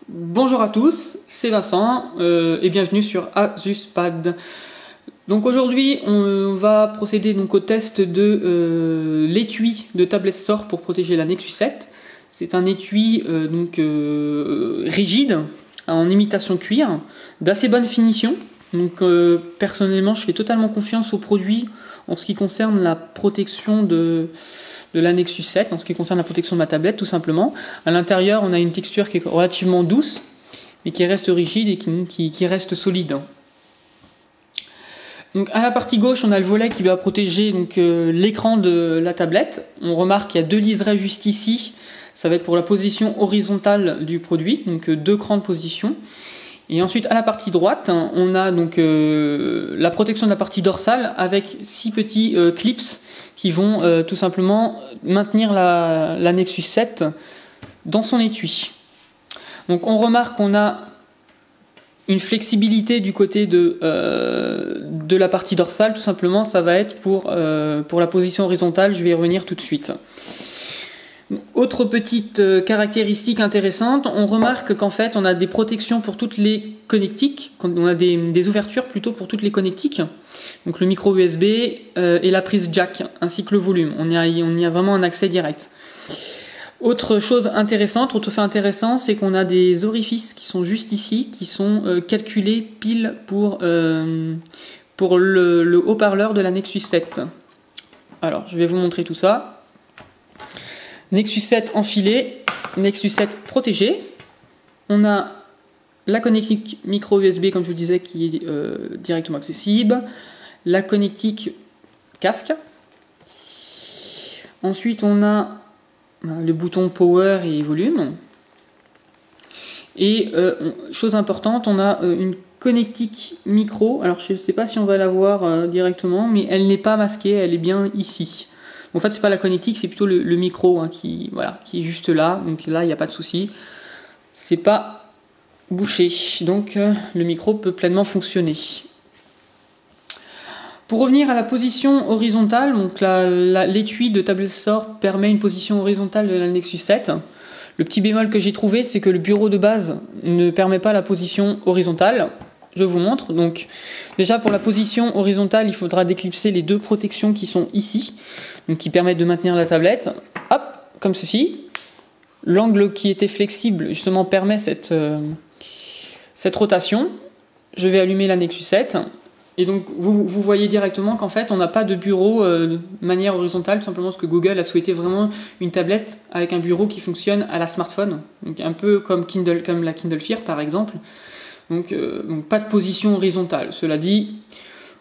Bonjour à tous, c'est Vincent et bienvenue sur AsusPad. Donc aujourd'hui on va procéder donc au test de l'étui de tablette Store pour protéger la Nexus 7. C'est un étui rigide en imitation cuir d'assez bonne finition. Donc personnellement je fais totalement confiance au produit en ce qui concerne la protection de la Nexus 7, en ce qui concerne la protection de ma tablette tout simplement. À l'intérieur on a une texture qui est relativement douce mais qui reste rigide et qui reste solide. Donc à la partie gauche on a le volet qui va protéger l'écran de la tablette. On remarque qu'il y a deux liserés juste ici, ça va être pour la position horizontale du produit, donc deux crans de position. Et ensuite à la partie droite on a la protection de la partie dorsale avec 6 petits clips qui vont tout simplement maintenir la Nexus 7 dans son étui. Donc on remarque qu'on a une flexibilité du côté de la partie dorsale, tout simplement ça va être pour la position horizontale, je vais y revenir tout de suite. Autre petite caractéristique intéressante, on remarque qu'en fait on a des protections pour toutes les connectiques, on a des ouvertures plutôt pour toutes les connectiques, donc le micro USB et la prise jack, ainsi que le volume, on y a vraiment un accès direct. Autre chose intéressante, autre fait intéressant, c'est qu'on a des orifices qui sont juste ici, qui sont calculés pile pour le haut-parleur de la Nexus 7. Alors je vais vous montrer tout ça. Nexus 7 enfilé, Nexus 7 protégé. On a la connectique micro USB, comme je vous disais, qui est directement accessible. La connectique casque. Ensuite, on a le bouton power et volume. Et chose importante, on a une connectique micro. Alors, je ne sais pas si on va la voir directement, mais elle n'est pas masquée, elle est bien ici. En fait, c'est pas la connectique, c'est plutôt le micro qui est juste là. Donc là, il n'y a pas de souci. C'est pas bouché. Donc le micro peut pleinement fonctionner. Pour revenir à la position horizontale, donc l'étui de tablette Store permet une position horizontale de la Nexus 7. Le petit bémol que j'ai trouvé, c'est que le bureau de base ne permet pas la position horizontale. Je vous montre. Donc déjà pour la position horizontale, il faudra déclipser les deux protections qui sont ici, donc qui permettent de maintenir la tablette. Hop, comme ceci. L'angle qui était flexible justement permet cette rotation. Je vais allumer la Nexus 7 et donc vous voyez directement qu'en fait on n'a pas de bureau de manière horizontale, tout simplement parce que Google a souhaité vraiment une tablette avec un bureau qui fonctionne à la smartphone, donc un peu comme la Kindle Fire par exemple. Donc pas de position horizontale. Cela dit,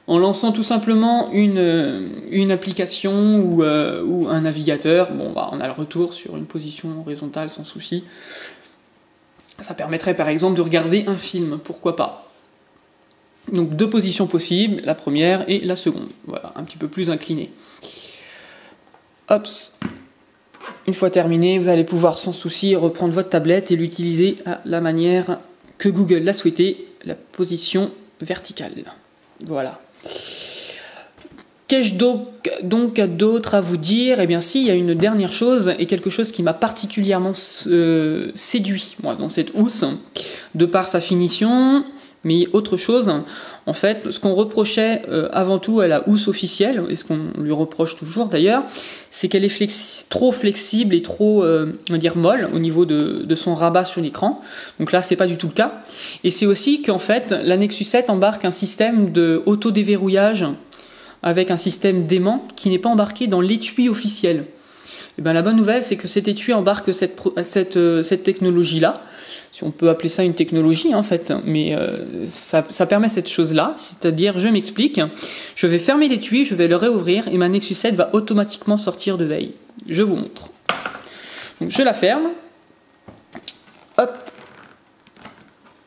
en lançant tout simplement une application ou un navigateur, on a le retour sur une position horizontale sans souci. Ça permettrait par exemple de regarder un film, pourquoi pas. Donc deux positions possibles, la première et la seconde. Voilà, un petit peu plus incliné. Hop. Une fois terminé, vous allez pouvoir sans souci reprendre votre tablette et l'utiliser à la manière que Google l'a souhaité, la position verticale. Voilà. Qu'ai-je donc d'autre à vous dire? Eh bien si, il y a une dernière chose, et quelque chose qui m'a particulièrement séduit, moi, dans cette housse, de par sa finition, mais autre chose, en fait, ce qu'on reprochait avant tout à la housse officielle, et ce qu'on lui reproche toujours d'ailleurs, c'est qu'elle est trop flexible et trop, molle au niveau de son rabat sur l'écran. Donc là, c'est pas du tout le cas. Et c'est aussi qu'en fait, la Nexus 7 embarque un système de auto-déverrouillage avec un système d'aimant qui n'est pas embarqué dans l'étui officiel. Et bien, la bonne nouvelle, c'est que cet étui embarque cette technologie-là. Si on peut appeler ça une technologie, en fait, mais ça permet cette chose-là, c'est-à-dire, je m'explique, je vais fermer l'étui, je vais le réouvrir, et ma Nexus 7 va automatiquement sortir de veille. Je vous montre. Donc, je la ferme, hop,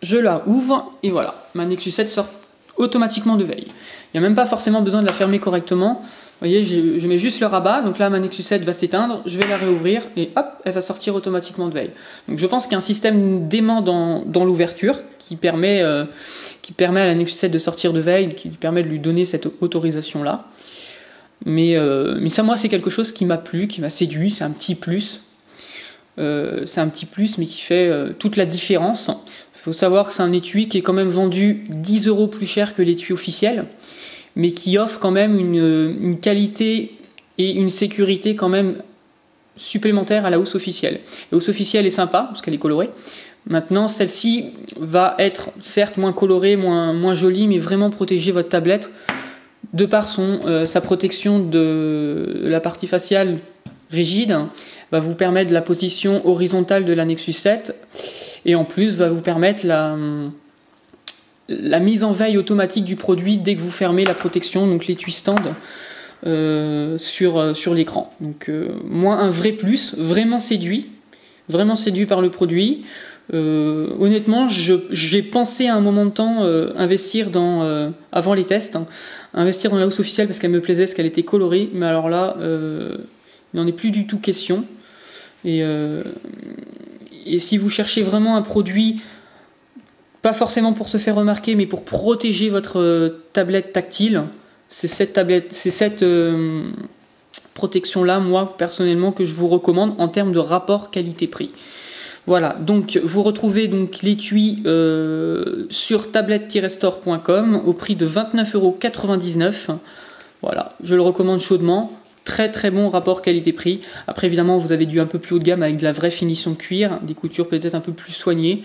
je la ouvre, et voilà, ma Nexus 7 sort automatiquement de veille. Il n'y a même pas forcément besoin de la fermer correctement. Vous voyez, je mets juste le rabat, donc là ma Nexus 7 va s'éteindre, je vais la réouvrir et hop, elle va sortir automatiquement de veille. Donc je pense qu'il y a un système d'aimant dans l'ouverture qui permet à la Nexus 7 de sortir de veille, qui permet de lui donner cette autorisation-là. Mais ça, moi, c'est quelque chose qui m'a plu, qui m'a séduit, c'est un petit plus. c'est un petit plus, mais qui fait toute la différence. Il faut savoir que c'est un étui qui est quand même vendu 10 € plus cher que l'étui officiel, mais qui offre quand même une qualité et une sécurité quand même supplémentaire à la housse officielle. La housse officielle est sympa, parce qu'elle est colorée. Maintenant, celle-ci va être certes moins colorée, moins jolie, mais vraiment protéger votre tablette de par sa protection de la partie faciale rigide, va vous permettre la position horizontale de la Nexus 7 et en plus va vous permettre la mise en veille automatique du produit dès que vous fermez la protection, donc l'étui stand sur l'écran. Donc moi un vrai plus, vraiment séduit par le produit. Honnêtement, j'ai pensé à un moment de temps investir avant les tests, investir dans la housse officielle parce qu'elle me plaisait, parce qu'elle était colorée, mais alors là, il n'en est plus du tout question. Et si vous cherchez vraiment un produit, pas forcément pour se faire remarquer, mais pour protéger votre tablette tactile, c'est cette protection-là, moi, personnellement, que je vous recommande en termes de rapport qualité-prix. Voilà, donc vous retrouvez donc l'étui sur tablette-store.com au prix de 29,99 €. Voilà, je le recommande chaudement. Très très bon rapport qualité-prix. Après évidemment vous avez du un peu plus haut de gamme avec de la vraie finition cuir, des coutures peut-être un peu plus soignées.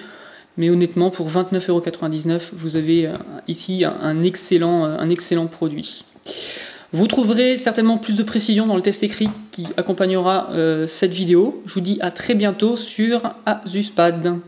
Mais honnêtement pour 29,99 € vous avez ici un excellent produit. Vous trouverez certainement plus de précisions dans le test écrit qui accompagnera cette vidéo. Je vous dis à très bientôt sur AsusPad.